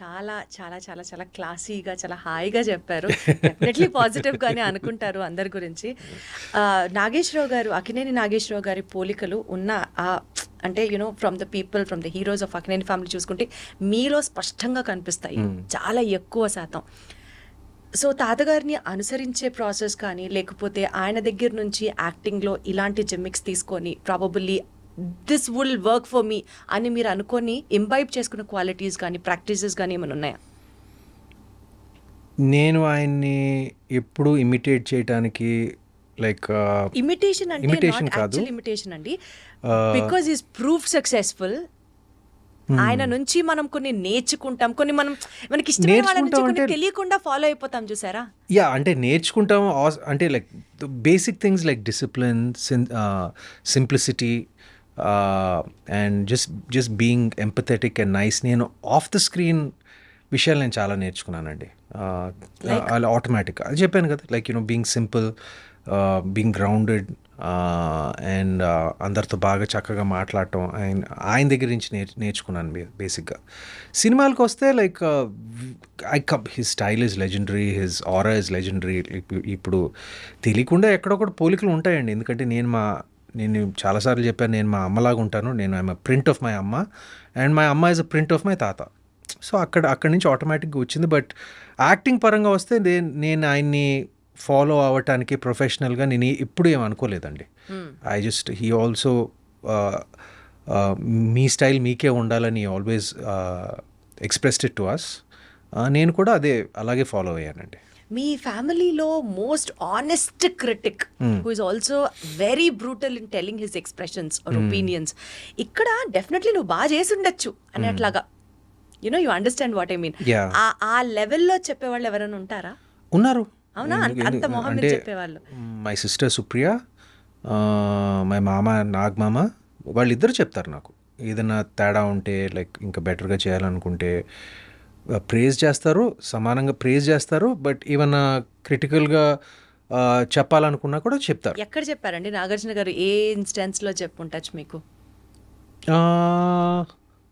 చాలా చాలా చాలా చాలా క్లాసీగా చాలా హాయిగా చెప్పారు. డెఫినెట్లీ పాజిటివ్గానే అనుకుంటారు అందరి గురించి. నాగేశ్వరరావు గారు, అక్కినేని నాగేశ్వరరావు గారి పోలికలు ఉన్న అంటే you know from the people, from the heroes of Akkineni family చూసుకుంటే మీలో స్పష్టంగా కనిపిస్తాయి చాలా ఎక్కువ శాతం. సో తాతగారిని అనుసరించే ప్రాసెస్ కానీ, లేకపోతే ఆయన దగ్గర నుంచి యాక్టింగ్లో ఇలాంటి జిమ్మిక్స్ తీసుకొని probably this will work for me అని మీరు అనుకొని ఇంబైబ్ చేసుకున్న క్వాలిటీస్ కానీ ప్రాక్టీసెస్ కానీ ఏమైనా ఉన్నాయా? నేను ఆయన్ని ఎప్పుడు ఇమిటేట్ చేయడానికి లైక్ ఇమిటేషన్ అంటే నాట్ యాక్చువల్ ఇమిటేషన్ అండి, బికాజ్ ఈస్ ప్రూఫ్ సక్సెస్ఫుల్. ఆయన నుంచి మనం కొన్ని నేర్చుకుంటాం, కొన్ని మనకి ఇష్టమైన వాళ్ళ నుంచి కొన్ని తెలియకుండా ఫాలో అయిపోతాం చూసారా? యా, అంటే నేర్చుకుంటాం అంటే like basic things like discipline, simplicity and just being empathetic and nice. నేను ఆఫ్ ద స్క్రీన్ విషయాలు నేను చాలా నేర్చుకున్నానండి. అలా ఆటోమేటిక్గా అది చెప్పాను కదా, like you know being simple, being grounded and అందరితో బాగా చక్కగా మాట్లాడటం ఆయన దగ్గర నుంచి నేర్చుకున్నాను బేసిక్గా. సినిమాలకు వస్తే like his style is legendary, his aura is legendary. ఇప్పుడు తెలియకుండా ఎక్కడొక్కడ పోలికలు ఉంటాయండి, ఎందుకంటే నేను చాలాసార్లు చెప్పాను, నేను మా అమ్మలాగా ఉంటాను. నేను ఐఎమ్ ప్రింట్ ఆఫ్ మై అమ్మ అండ్ మై అమ్మ is a print of my తాత. సో అక్కడి నుంచి ఆటోమేటిక్గా వచ్చింది. బట్ యాక్టింగ్ పరంగా వస్తే నేను ఆయన్ని ఫాలో అవ్వటానికి ప్రొఫెషనల్గా నేను ఎప్పుడు ఏం అనుకోలేదండి. హీ ఆల్సో మీ స్టైల్ మీకే ఉండాలని always expressed it to us. నేను కూడా అలాగే ఫాలో అయ్యానండి. మీ ఫ్యామిలీలో most honest critic who is also very brutal in telling his expressions or opinions, ఇక్కడ డెఫినెట్లీ నువ్వు బాగా చేసి ఉండొచ్చు అనేట్లాగా, you understand what I mean, ఆ లెవెల్లో చెప్పేవాళ్ళు ఎవరైనా ఉంటారా? ఉన్నారు. అవునా? అంత మొహం మీద చెప్పేవాళ్ళు. మై సిస్టర్ సుప్రియ, మై మామ నాగమామ, వాళ్ళిద్దరు చెప్తారు నాకు ఏదైనా తేడా ఉంటే, లైక్ ఇంకా బెటర్గా చేయాలనుకుంటే ప్రేజ్ చేస్తారు, సమానంగా ప్రేజ్ చేస్తారు. బట్ ఏమన్నా క్రిటికల్గా చెప్పాలనుకున్నా కూడా చెప్తారు. ఎక్కడ చెప్పారండి నాగార్జున గారు? ఏ ఇన్స్టెన్స్లో చెప్పుంటచ్చు మీకు?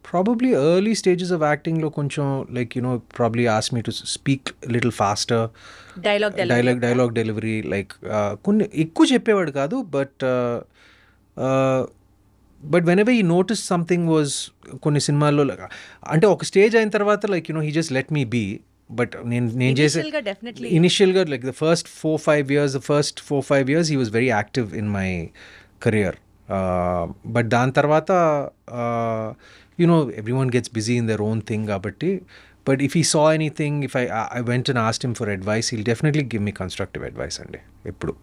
ప్రాబబ్లీ ఎర్లీ స్టేజెస్ ఆఫ్ యాక్టింగ్లో కొంచెం like probably ask me to speak little faster, dialogue delivery, like కొన్ని ఎక్కువ చెప్పేవాడు కాదు. బట్ వెనెవర్ ఈ నోటీస్ సంథింగ్ వాజ్, కొన్ని సినిమాల్లో అంటే ఒక స్టేజ్ అయిన తర్వాత like he just let me be. But నేను చేసే ఇనిషియల్గా like the first 4-5 years he was very active in my career. But దాని తర్వాత everyone gets busy in their own thing కాబట్టి. But if he saw anything, if I went and asked him for advice, he'll definitely give me constructive advice అండి ఎప్పుడు.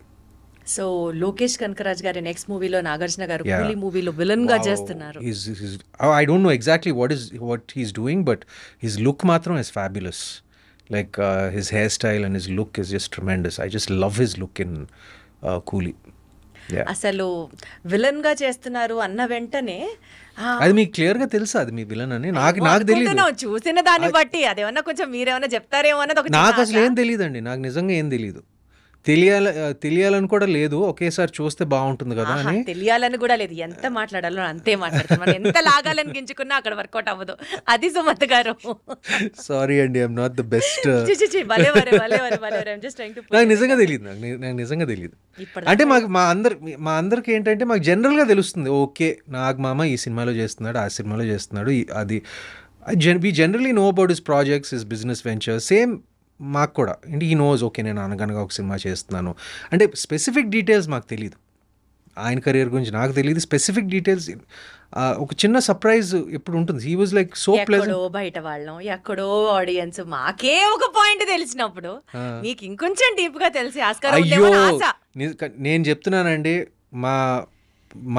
So Lokesh Kanagaraj గారి next మూవీలో నాగార్జున గారు కూలీ మూవీలో విలన్ గా చేస్తున్నారు. I don't know exactly what he's doing, but his look matram is fabulous. Like his hairstyle and his look is just tremendous. I just love his look in Coolie. అసలు villain గా చేస్తున్నారు అన్న వెంటనే అది మీకు clear గా తెలుసా అది మీ విలన్ అని? నాకు తెలియదు, చూసిన దాన్ని బట్టి. అదేమన్నా కొంచెం మీరేమన్నా చెప్తారేమో అన్నది నాకు అసలు ఏం తెలియదండి. నాకు నిజంగా ఏం తెలియదు, తెలియాలని కూడా లేదు. ఒకేసారి చూస్తే బాగుంటుంది కదా అని. తెలియాలని కూడా లేదు, ఎంత మాట్లాడాలో అంతే మాట్లాడుతున్నాం. ఎంత లాగాలని గించుకున్నా అక్కడ వర్కౌట్ అవ్వదు. అది సుమత్ గారు. సారీ అండి, ఐఎమ్ నాట్ ద బెస్ట్. నాకు నిజంగా తెలియదు. అంటే మా అందరికి ఏంటంటే మాకు జనరల్గా తెలుస్తుంది, ఓకే నాగమామ ఈ సినిమాలో చేస్తున్నాడు, ఆ సినిమాలో చేస్తున్నాడు. అది we generally know about his projects, his business venture. Same మాకు కూడా అంటే ఈ నోస్, ఓకే నేను అనగనగా ఒక సినిమా చేస్తున్నాను అంటే స్పెసిఫిక్ డీటెయిల్స్ మాకు తెలియదు. ఆయన కెరియర్ గురించి నాకు తెలియదు స్పెసిఫిక్ డీటెయిల్స్. ఒక చిన్న సర్ప్రైజ్ ఎప్పుడు ఉంటుంది. He was like so pleasant. బయట వాళ్ళం ఎక్కడో ఆడియన్స్ మాకే ఒక పాయింట్ తెలిసినప్పుడు మీకు ఇంకొంచెం డీప్ గా తెలిసి ఆస్కారం. అయ్యో నేను చెప్తున్నానండి, మా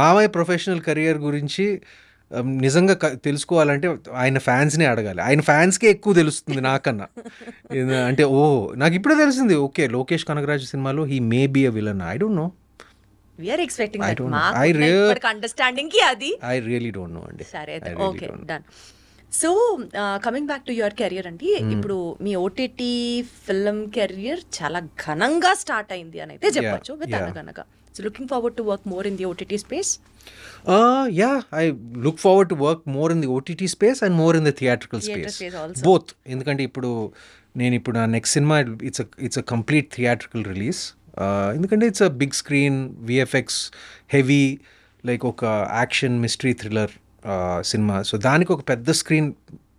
మామయ్య ప్రొఫెషనల్ కెరియర్ గురించి నిజంగా తెలుసుకోవాలంటే ఆయన ఫ్యాన్స్నే అడగాలి. ఆయన ఫ్యాన్స్కే ఎక్కువ తెలుస్తుంది నాకన్నా. అంటే నాకు ఇప్పుడే తెలిసింది, ఓకే లోకేష్ కనగరాజ్ సినిమాలో he may be a villain. I don't know. We are expecting that. Understanding ki adi. I really don't know andi. Sare okay done. So coming back to your career andi, ఇప్పుడు మీ OTT film career చాలా ఘనంగా start అయింది అని అయితే చెప్పొచ్చు with అనగనగా. So looking forward to work more in the OTT space? Yeah, I look forward to work more in the OTT space and more in the theatrical Theatre space. space also. Both. ఎందుకంటే ఇప్పుడు నా next cinema it's a complete theatrical release. ఎందుకంటే it's a big screen VFX heavy like ఒక action mystery thriller cinema. So దానికి ఒక పెద్ద screen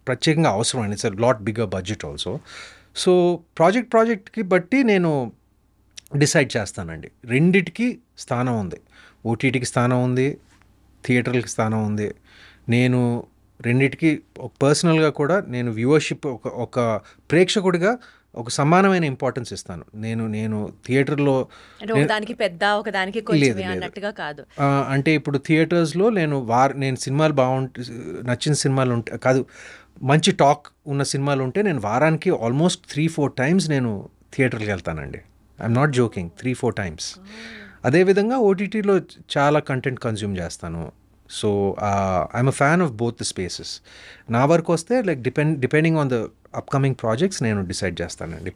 ప్రత్యేకంగా అవసరం అండి. It's a lot bigger budget also. So ప్రాజెక్ట్కి బట్టి నేను డిసైడ్ చేస్తానండి. రెండిటికి స్థానం ఉంది. ఓటీటీకి స్థానం ఉంది, థియేటర్లకి స్థానం ఉంది. నేను రెండిటికి పర్సనల్గా కూడా నేను వ్యూవర్షిప్ ఒక ప్రేక్షకుడిగా ఒక సమానమైన ఇంపార్టెన్స్ ఇస్తాను. నేను థియేటర్లో అంటే ఒకదానికి పెద్ద ఒకదానికి కొంచెం అన్నట్టుగా కాదు. అంటే ఇప్పుడు థియేటర్స్లో నేను సినిమాలు నచ్చిన సినిమాలు ఉంటే కాదు, మంచి టాక్ ఉన్న సినిమాలు ఉంటే నేను వారానికి ఆల్మోస్ట్ 3-4 టైమ్స్ నేను థియేటర్కి వెళ్తానండి. I'm not joking, 3-4 times. అదేవిధంగా ఓటీటీలో చాలా కంటెంట్ కన్జ్యూమ్ చేస్తాను. So I'm a fan of both the spaces. నా వరకు వస్తే like depending on the upcoming projects నేను డిసైడ్ చేస్తానండి.